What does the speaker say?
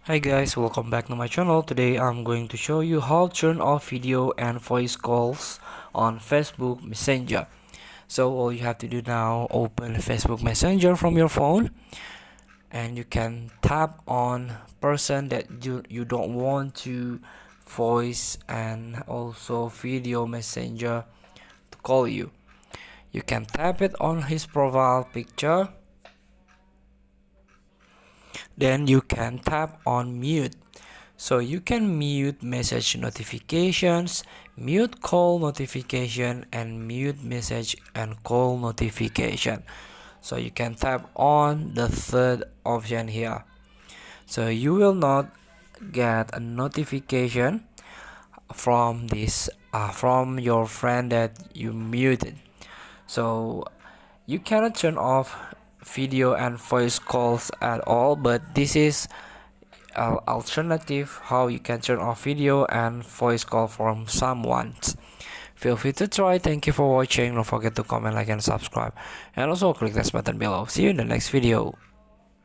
Hi guys, welcome back to my channel. Today I'm going to show you how to turn off video and voice calls on Facebook Messenger. So all you have to do now, open Facebook Messenger from your phone, and you can tap on person that you don't want to voice and also video messenger to call you. You can tap it on his profile picture. Then you can tap on mute. So you can mute message notifications, mute call notification, and mute message and call notification. So you can tap on the third option here. So you will not get a notification from this from your friend that you muted. So you cannot turn off video and voice calls at all, but this is alternative how you can turn off video and voice call from someone. Feel free to try. Thank you for watching. Don't forget to comment, like, and subscribe, and also click this button below. See you in the next video.